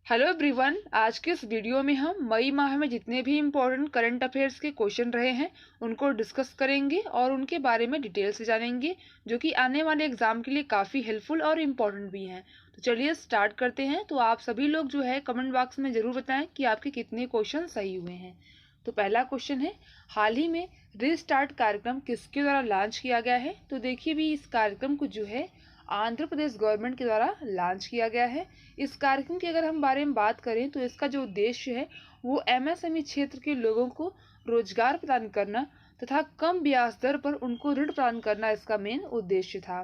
Hello everyone. आज के इस वीडियो में हम मई माह में जितने भी इम्पोर्टेंट करंट अफेयर्स के क्वेश्चन रहे हैं उनको डिस्कस करेंगे और उनके बारे में डिटेल से जानेंगे, जो कि आने वाले एग्जाम के लिए काफ़ी हेल्पफुल और इम्पोर्टेंट भी हैं। तो चलिए स्टार्ट करते हैं। तो आप सभी लोग जो है कमेंट बॉक्स में ज़रूर बताएं कि आपके कितने क्वेश्चन सही हुए हैं। तो पहला क्वेश्चन है, हाल ही में रीस्टार्ट कार्यक्रम किसके द्वारा लॉन्च किया गया है? तो देखिए भी इस कार्यक्रम को जो है आंध्र प्रदेश गवर्नमेंट के द्वारा लॉन्च किया गया है। इस कार्यक्रम की अगर हम बारे में बात करें तो इसका जो उद्देश्य है वो एमएसएमई क्षेत्र के लोगों को रोजगार प्रदान करना तथा कम ब्याज दर पर उनको ऋण प्रदान करना इसका मेन उद्देश्य था।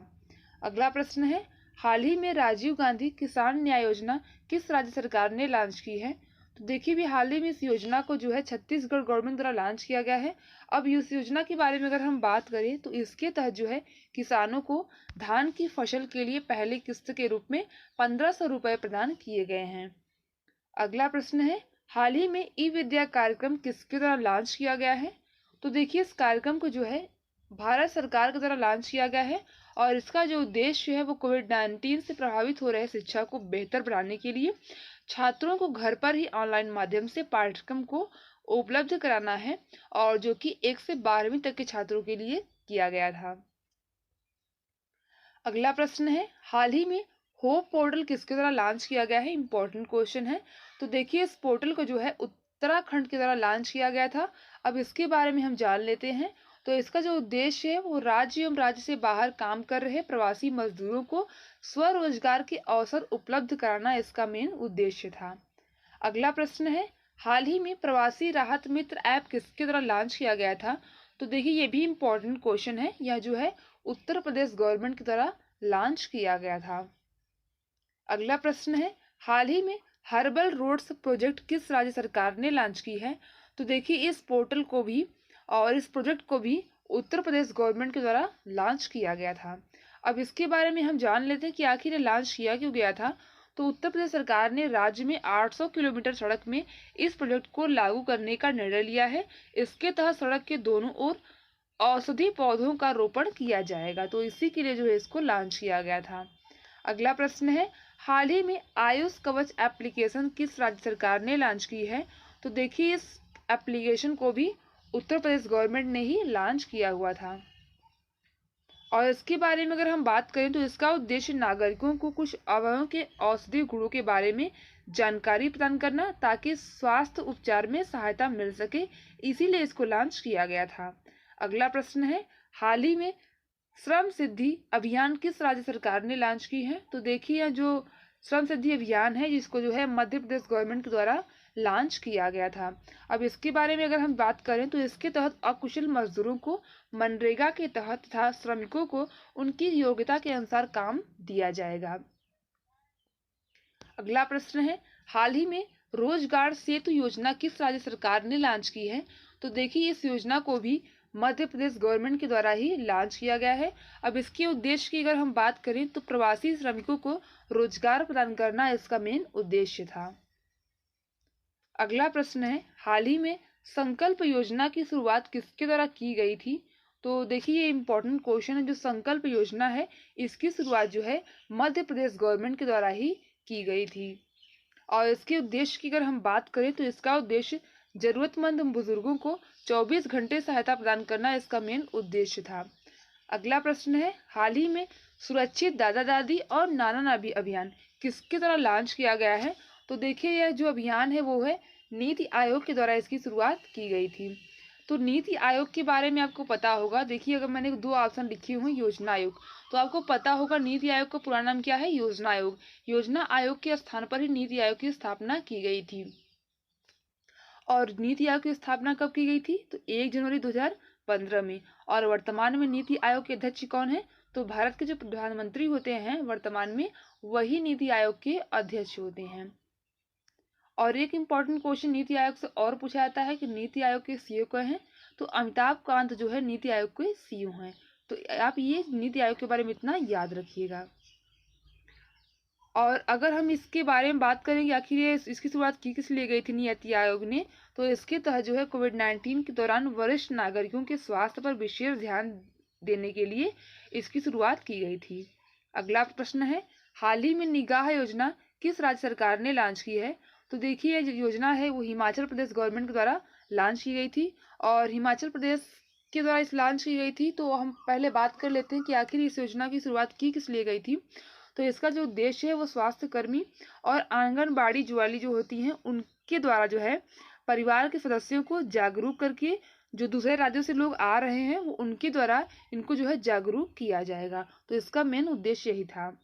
अगला प्रश्न है, हाल ही में राजीव गांधी किसान न्याय योजना किस राज्य सरकार ने लॉन्च की है? तो देखिए भी हाल ही में इस योजना को जो है छत्तीसगढ़ गवर्नमेंट द्वारा लॉन्च किया गया है। अब इस योजना के बारे में अगर हम बात करें तो इसके तहत जो है किसानों को धान की फसल के लिए पहली किस्त के रूप में 1500 रुपए प्रदान किए गए हैं। अगला प्रश्न है, हाल ही में ई विद्या कार्यक्रम किसके द्वारा लॉन्च किया गया है? तो देखिए इस कार्यक्रम को जो है भारत सरकार के द्वारा लॉन्च किया गया है और इसका जो उद्देश्य है वो कोविड-19 से प्रभावित हो रहे शिक्षा को बेहतर बनाने के लिए छात्रों को घर पर ही ऑनलाइन माध्यम से पाठ्यक्रम को उपलब्ध कराना है, और जो कि 1 से 12वीं तक के छात्रों के लिए किया गया था। अगला प्रश्न है, हाल ही में होप पोर्टल किसके द्वारा लॉन्च किया गया है? इंपॉर्टेंट क्वेश्चन है। तो देखिए इस पोर्टल को जो है उत्तराखंड के द्वारा लॉन्च किया गया था। अब इसके बारे में हम जान लेते हैं। तो इसका जो उद्देश्य है वो राज्य एवं राज्य से बाहर काम कर रहे प्रवासी मजदूरों को स्वरोजगार के अवसर उपलब्ध कराना इसका मेन उद्देश्य था। अगला प्रश्न है, हाल ही में प्रवासी राहत मित्र ऐप किसके द्वारा लॉन्च किया गया था? तो देखिए ये भी इम्पोर्टेंट क्वेश्चन है। यह जो है उत्तर प्रदेश गवर्नमेंट की द्वारा लॉन्च किया गया था। अगला प्रश्न है, हाल ही में हर्बल रोड्स प्रोजेक्ट किस राज्य सरकार ने लॉन्च की है? तो देखिए इस पोर्टल को भी और इस प्रोजेक्ट को भी उत्तर प्रदेश गवर्नमेंट के द्वारा लॉन्च किया गया था। अब इसके बारे में हम जान लेते हैं कि आखिर ये लॉन्च किया क्यों गया था। तो उत्तर प्रदेश सरकार ने राज्य में 800 किलोमीटर सड़क में इस प्रोजेक्ट को लागू करने का निर्णय लिया है। इसके तहत सड़क के दोनों ओर औषधि पौधों का रोपण किया जाएगा, तो इसी के लिए जो है इसको लॉन्च किया गया था। अगला प्रश्न है, हाल ही में आयुष कवच एप्लीकेशन किस राज्य सरकार ने लॉन्च की है? तो देखिए इस एप्लीकेशन को भी उत्तर प्रदेश गवर्नमेंट ने ही लॉन्च किया हुआ था। और इसके बारे में अगर हम बात करें तो इसका उद्देश्य नागरिकों को कुछ अवयवों के औषधीय गुणों के बारे में जानकारी प्रदान करना ताकि स्वास्थ्य उपचार में सहायता मिल सके, इसीलिए इसको लॉन्च किया गया था। अगला प्रश्न है, हाल ही में श्रम सिद्धि अभियान किस राज्य सरकार ने लॉन्च की है? तो देखिए जो श्रम सिद्धि अभियान है जिसको जो है मध्य प्रदेश गवर्नमेंट के द्वारा लॉन्च किया गया था। अब इसके बारे में अगर हम बात करें तो इसके तहत अकुशल मजदूरों को मनरेगा के तहत तथा श्रमिकों को उनकी योग्यता के अनुसार काम दिया जाएगा। अगला प्रश्न है, हाल ही में रोजगार सेतु योजना किस राज्य सरकार ने लॉन्च की है? तो देखिए इस योजना को भी मध्य प्रदेश गवर्नमेंट के द्वारा ही लॉन्च किया गया है। अब इसके उद्देश्य की अगर हम बात करें तो प्रवासी श्रमिकों को रोजगार प्रदान करना इसका मेन उद्देश्य था। अगला प्रश्न है, हाल ही में संकल्प योजना की शुरुआत किसके द्वारा की गई थी? तो देखिए ये इंपॉर्टेंट क्वेश्चन है। जो संकल्प योजना है इसकी शुरुआत जो है मध्य प्रदेश गवर्नमेंट के द्वारा ही की गई थी। और इसके उद्देश्य की अगर हम बात करें तो इसका उद्देश्य जरूरतमंद बुजुर्गों को 24 घंटे सहायता प्रदान करना इसका मेन उद्देश्य था। अगला प्रश्न है, हाल ही में सुरक्षित दादा दादी और नाना नानी अभियान किसके द्वारा लॉन्च किया गया है? तो देखिए यह जो अभियान है वो है नीति आयोग के द्वारा इसकी शुरुआत की गई थी। तो नीति आयोग के बारे में आपको पता होगा। देखिए अगर मैंने दो ऑप्शन लिखे हुए योजना आयोग, तो आपको पता होगा नीति आयोग का पूरा नाम क्या है? योजना आयोग। योजना आयोग के स्थान पर ही नीति आयोग की स्थापना की गई थी। और नीति आयोग की स्थापना कब की गई थी? तो 1 जनवरी 2015 में। और वर्तमान में नीति आयोग के अध्यक्ष कौन है? तो भारत के जो प्रधानमंत्री होते हैं वर्तमान में वही नीति आयोग के अध्यक्ष होते हैं। और एक इम्पॉर्टेंट क्वेश्चन नीति आयोग से और पूछा जाता है कि नीति आयोग के सीईओ कौन है? तो अमिताभ कांत जो है नीति आयोग के सीईओ हैं। तो आप ये नीति आयोग के बारे में इतना याद रखिएगा। और अगर हम इसके बारे में बात करेंगे आखिर ये इसकी शुरुआत किस लिए गई थी नीति आयोग ने, तो इसके तहत जो है कोविड-19 के दौरान वरिष्ठ नागरिकों के स्वास्थ्य पर विशेष ध्यान देने के लिए इसकी शुरुआत की गई थी। अगला प्रश्न है, हाल ही में निगाह योजना किस राज्य सरकार ने लॉन्च की है? तो देखिए ये जो योजना है वो हिमाचल प्रदेश गवर्नमेंट के द्वारा लॉन्च की गई थी और हिमाचल प्रदेश के द्वारा इस लॉन्च की गई थी। तो हम पहले बात कर लेते हैं कि आखिर इस योजना की शुरुआत की किस लिए गई थी। तो इसका जो उद्देश्य है वो स्वास्थ्य कर्मी और आंगनबाड़ी जुआली जो होती हैं उनके द्वारा जो है परिवार के सदस्यों को जागरूक करके जो दूसरे राज्यों से लोग आ रहे हैं वो उनके द्वारा इनको जो है जागरूक किया जाएगा। तो इसका मेन उद्देश्य यही था।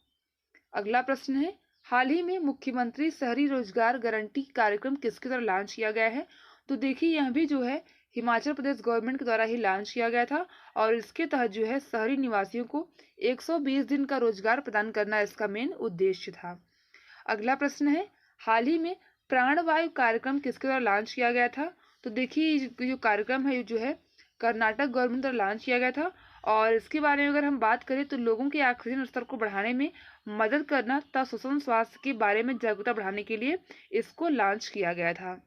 अगला प्रश्न है, हाल ही में मुख्यमंत्री शहरी रोजगार गारंटी कार्यक्रम किसके द्वारा लॉन्च किया गया है? तो देखिए यह भी जो है हिमाचल प्रदेश गवर्नमेंट के द्वारा ही लॉन्च किया गया था और इसके तहत जो है शहरी निवासियों को 120 दिन का रोजगार प्रदान करना इसका मेन उद्देश्य था। अगला प्रश्न है, हाल ही में प्राणवायु कार्यक्रम किसके द्वारा लॉन्च किया गया था? तो देखिए जो कार्यक्रम है ये जो है कर्नाटक गवर्नमेंट द्वारा लॉन्च किया गया था और इसके बारे में अगर हम बात करें तो लोगों के ऑक्सीजन स्तर को बढ़ाने में मदद करना तथा श्वसन स्वास्थ्य के बारे में जागरूकता बढ़ाने के लिए इसको लॉन्च किया गया था।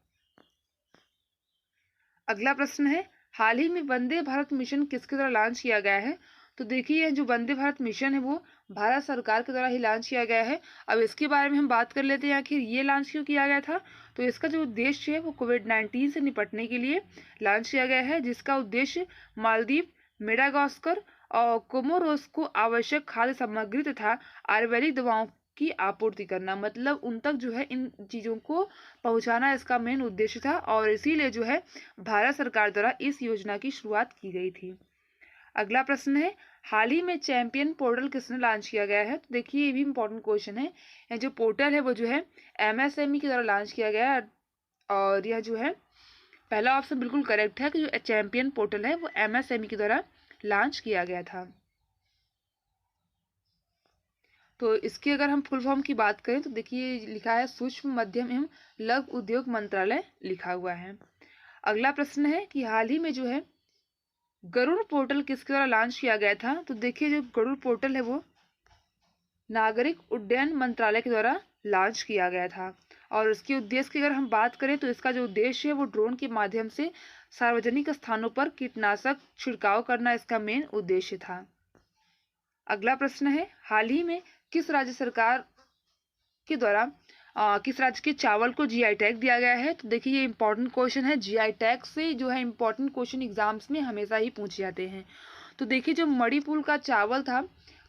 अगला प्रश्न है, हाल ही में वंदे भारत मिशन किसके द्वारा लॉन्च किया गया है? तो देखिए जो वंदे भारत मिशन है वो भारत सरकार के द्वारा ही लॉन्च किया गया है। अब इसके बारे में हम बात कर लेते हैं आखिर ये लॉन्च क्यों किया गया था। तो इसका जो उद्देश्य है वो कोविड-19 से निपटने के लिए लॉन्च किया गया है, जिसका उद्देश्य मालदीव, मेडागास्कर और कोमोरोस को आवश्यक खाद्य सामग्री तथा आयुर्वेदिक दवाओं की आपूर्ति करना, मतलब उन तक जो है इन चीज़ों को पहुंचाना इसका मेन उद्देश्य था और इसीलिए जो है भारत सरकार द्वारा इस योजना की शुरुआत की गई थी। अगला प्रश्न है, हाल ही में चैंपियन पोर्टल किसने लॉन्च किया गया है? तो देखिए ये भी इंपॉर्टेंट क्वेश्चन है। यह जो पोर्टल है वो जो है एमएसएमई के द्वारा लॉन्च किया गया है और यह जो है पहला ऑप्शन बिल्कुल करेक्ट है कि जो चैंपियन पोर्टल है वो एमएसएमई के द्वारा लॉन्च किया गया था। तो इसकी अगर हम फुल फॉर्म की बात करें तो देखिए लिखा है सूक्ष्म मध्यम एवं लघु उद्योग मंत्रालय लिखा हुआ है। अगला प्रश्न है कि हाल ही में जो है गरुड़ पोर्टल किसके द्वारा लॉन्च किया गया था? तो देखिए जो गरुड़ पोर्टल है वो नागरिक उड्डयन मंत्रालय के द्वारा लॉन्च किया गया था और उसके उद्देश्य की अगर हम बात करें तो इसका जो उद्देश्य है वो ड्रोन के माध्यम से सार्वजनिक स्थानों पर कीटनाशक छिड़काव करना इसका मेन उद्देश्य था। अगला प्रश्न है, हाल ही में किस राज्य सरकार के द्वारा किस राज्य के चावल को जीआई टैग दिया गया है? तो देखिए ये इंपॉर्टेंट क्वेश्चन है। जीआई टैग से जो है इंपॉर्टेंट क्वेश्चन एग्जाम्स में हमेशा ही पूछे जाते हैं। तो देखिए जो मणिपुर का चावल था,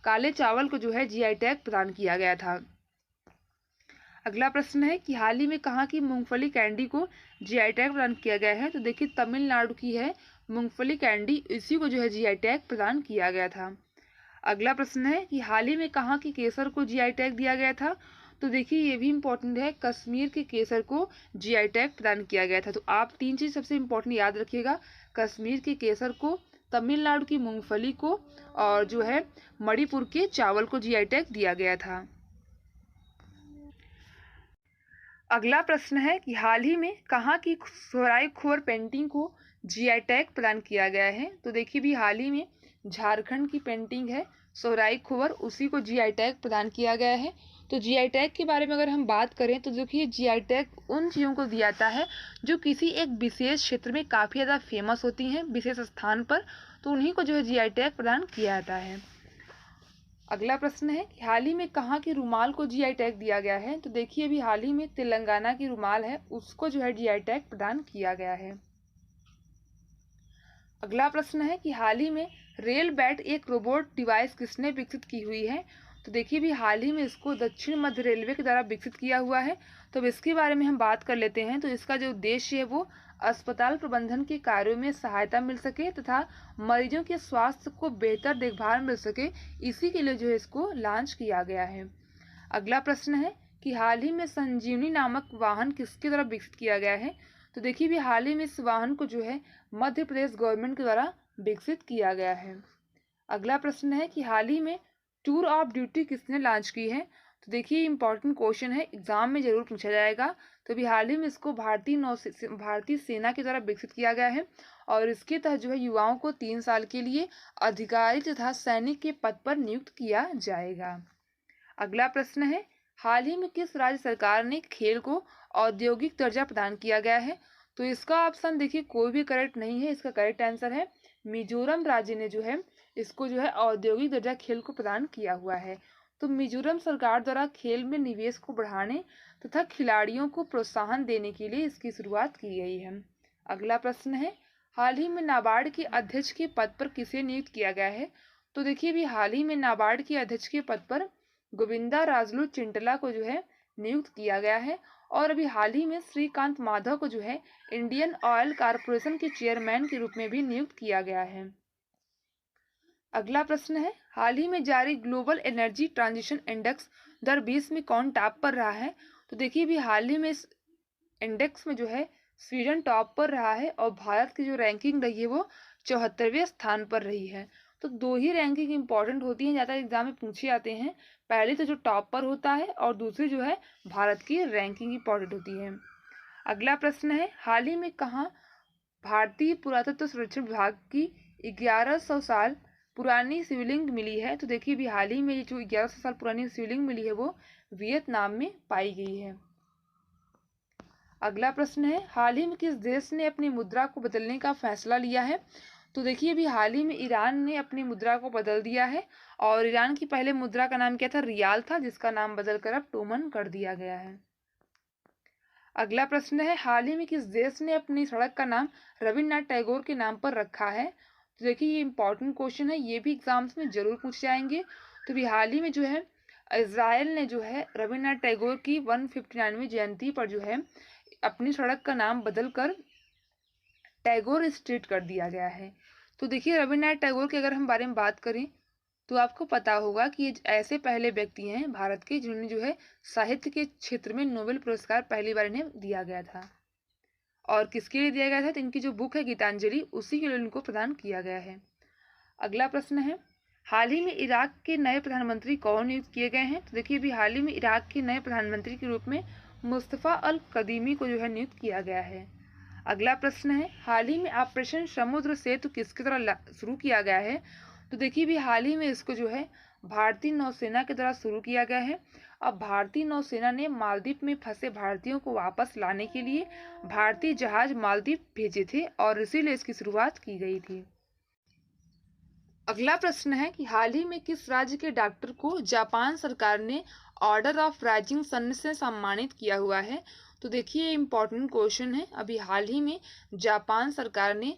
काले चावल को जो है जीआई टैग प्रदान किया गया था। अगला प्रश्न है कि हाल ही में कहाँ की मूंगफली कैंडी को जीआई टैग प्रदान किया गया है? तो देखिए तमिलनाडु की है मूंगफली कैंडी, इसी को जो है जीआई टैग प्रदान किया गया था। अगला प्रश्न है कि हाल ही में कहाँ की केसर को जीआई टैग दिया गया था? तो देखिए ये भी इंपॉर्टेंट है, कश्मीर के केसर को जीआई टैग प्रदान किया गया था। तो आप तीन चीज सबसे इंपॉर्टेंट याद रखिएगा, कश्मीर के केसर को, तमिलनाडु की मूंगफली को और जो है मणिपुर के चावल को जीआई टैग दिया गया था। अगला प्रश्न है कि हाल ही में कहाँ की सोहराई खोर पेंटिंग को जीआई टैग प्रदान किया गया है? तो देखिए भी हाल ही में झारखंड की पेंटिंग है सोहराई खोर, उसी को जीआई टैग प्रदान किया गया है। तो जीआई टैग के बारे में अगर हम बात करें तो देखिए जीआई टैग उन चीज़ों को दिया जाता है जो किसी एक विशेष क्षेत्र में काफ़ी ज़्यादा फेमस होती हैं विशेष स्थान पर, तो उन्हीं को जो है जीआई टैग प्रदान किया जाता है। अगला प्रश्न है कि हाल ही में कहाँ के रुमाल को जीआई टैग दिया गया है? तो देखिए अभी हाल ही में तेलंगाना की रुमाल है उसको जो है जीआई टैग प्रदान किया गया है। अगला प्रश्न है कि हाल ही में रेल बैट एक रोबोट डिवाइस किसने विकसित की हुई है? तो देखिए भी हाल ही में इसको दक्षिण मध्य रेलवे के द्वारा विकसित किया हुआ है। तो अब इसके बारे में हम बात कर लेते हैं। तो इसका जो उद्देश्य है वो अस्पताल प्रबंधन के कार्यों में सहायता मिल सके तथा मरीजों के स्वास्थ्य को बेहतर देखभाल मिल सके, इसी के लिए जो है इसको लॉन्च किया गया है। अगला प्रश्न है कि हाल ही में संजीवनी नामक वाहन किसके द्वारा विकसित किया गया है? तो देखिए भी हाल ही में इस वाहन को जो है मध्य प्रदेश गवर्नमेंट के द्वारा विकसित किया गया है। अगला प्रश्न है कि हाल ही में टूर ऑफ ड्यूटी किसने लॉन्च की है? तो देखिए इंपॉर्टेंट क्वेश्चन है, एग्जाम में जरूर पूछा जाएगा। तो अभी हाल ही में इसको भारतीय सेना के द्वारा विकसित किया गया है और इसके तहत जो है युवाओं को 3 साल के लिए अधिकारी तथा सैनिक के पद पर नियुक्त किया जाएगा। अगला प्रश्न है, हाल ही में किस राज्य सरकार ने खेल को औद्योगिक दर्जा प्रदान किया गया है? तो इसका ऑप्शन देखिए कोई भी करेक्ट नहीं है, इसका करेक्ट आंसर है मिजोरम राज्य ने जो है इसको जो है औद्योगिक दर्जा खेल को प्रदान किया हुआ है। तो मिजोरम सरकार द्वारा खेल में निवेश को बढ़ाने तथा खिलाड़ियों को प्रोत्साहन देने के लिए इसकी शुरुआत की गई है। अगला प्रश्न है, हाल ही में नाबार्ड के अध्यक्ष के पद पर किसे नियुक्त किया गया है? तो देखिए अभी हाल ही में नाबार्ड के अध्यक्ष के पद पर गोविंदा राजलू चिंटला को जो है नियुक्त किया गया है। और अभी हाल ही में श्रीकांत माधव को जो है इंडियन ऑयल कॉरपोरेशन के चेयरमैन के रूप में भी नियुक्त किया गया है। अगला प्रश्न है, हाल ही में जारी ग्लोबल एनर्जी ट्रांजिशन इंडेक्स 2020 में कौन टॉप पर रहा है? तो देखिए अभी हाल ही में इस इंडेक्स में जो है स्वीडन टॉप पर रहा है और भारत की जो रैंकिंग रही है वो 74वें स्थान पर रही है। तो दो ही रैंकिंग इंपॉर्टेंट होती हैं, ज़्यादा एग्जाम में पूछे जाते हैं। पहले तो जो टॉप पर होता है और दूसरी जो है भारत की रैंकिंग इंपॉर्टेंट होती है। अगला प्रश्न है, हाल ही में कहाँ भारतीय पुरातत्व संरक्षण विभाग की 1100 साल पुरानी शिवलिंग मिली है? तो देखिए अभी हाल ही में जो 1100 साल पुरानी शिवलिंग मिली है वो वियतनाम में पाई गई है। अगला प्रश्न है, हाल ही में किस देश ने अपनी मुद्रा को बदलने का फैसला लिया है? तो देखिए अभी हाल ही में ईरान ने अपनी मुद्रा को बदल दिया है और ईरान की पहले मुद्रा का नाम क्या था? रियाल था, जिसका नाम बदलकर अब टोमन कर दिया गया है। अगला प्रश्न है, हाल ही में किस देश ने अपनी सड़क का नाम रविन्द्रनाथ टैगोर के नाम पर रखा है? तो देखिए ये इंपॉर्टेंट क्वेश्चन है, ये भी एग्जाम्स में जरूर पूछे जाएंगे। तो अभी हाल ही में जो है इजराइल ने जो है रविन्द्रनाथ टैगोर की 159वीं जयंती पर जो है अपनी सड़क का नाम बदलकर टैगोर स्ट्रीट कर दिया गया है। तो देखिए रविन्द्रनाथ टैगोर के अगर हम बारे में बात करें तो आपको पता होगा कि ये ऐसे पहले व्यक्ति हैं भारत के जिन्होंने जो है साहित्य के क्षेत्र में नोबेल पुरस्कार पहली बार इन्हें दिया गया था। और किसके लिए दिया गया था? तो इनकी जो बुक है गीतांजलि, उसी के लिए इनको प्रदान किया गया है। अगला प्रश्न है, हाल ही में इराक के नए प्रधानमंत्री कौन नियुक्त किए गए हैं? तो देखिए अभी हाल ही में इराक के नए प्रधानमंत्री के रूप में मुस्तफ़ा अल कदीमी को जो है नियुक्त किया गया है। अगला प्रश्न है, हाल ही में ऑपरेशन समुद्र सेतु किसके द्वारा शुरू किया गया है? तो देखिए भी हाल ही में इसको जो है भारतीय नौसेना के द्वारा शुरू किया गया है। अब भारतीय नौसेना ने मालदीव में फंसे भारतीयों को वापस लाने के लिए भारतीय जहाज मालदीव भेजे थे और इसीलिए इसकी शुरुआत की गई थी। अगला प्रश्न है कि हाल ही में किस राज्य के डॉक्टर को जापान सरकार ने ऑर्डर ऑफ राइजिंग सन से सम्मानित किया हुआ है? तो देखिए इम्पोर्टेंट क्वेश्चन है। अभी हाल ही में जापान सरकार ने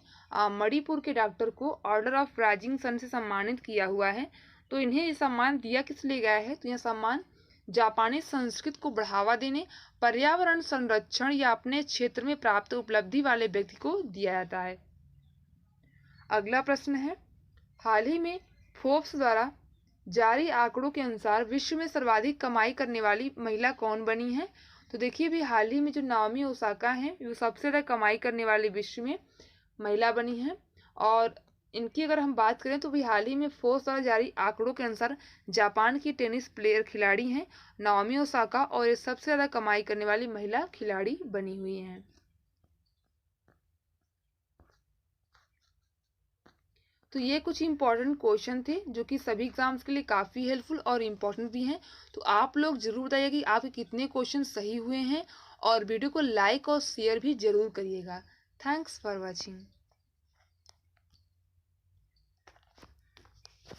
मणिपुर के डॉक्टर को ऑर्डर ऑफ राइजिंग सन से सम्मानित किया हुआ है। तो इन्हें ये सम्मान दिया किस लिए गया है? तो यह सम्मान जापानी संस्कृति को बढ़ावा देने, पर्यावरण संरक्षण या अपने क्षेत्र में प्राप्त उपलब्धि वाले व्यक्ति को दिया जाता है। अगला प्रश्न है, हाल ही में फोर्ब्स द्वारा जारी आंकड़ों के अनुसार विश्व में सर्वाधिक कमाई करने वाली महिला कौन बनी है? तो देखिए भी हाल ही में जो नाओमी ओसाका हैं वो सबसे ज़्यादा कमाई करने वाली विश्व में महिला बनी है। और इनकी अगर हम बात करें तो भी हाल ही में फोर्ब्स द्वारा जारी आंकड़ों के अनुसार जापान की टेनिस प्लेयर खिलाड़ी हैं नाओमी ओसाका और ये सबसे ज़्यादा कमाई करने वाली महिला खिलाड़ी बनी हुई हैं। तो ये कुछ इंपॉर्टेंट क्वेश्चन थे जो कि सभी एग्जाम्स के लिए काफ़ी हेल्पफुल और इम्पोर्टेंट भी हैं। तो आप लोग ज़रूर बताइए कि आपके कितने क्वेश्चन सही हुए हैं और वीडियो को लाइक और शेयर भी ज़रूर करिएगा। Thanks for watching.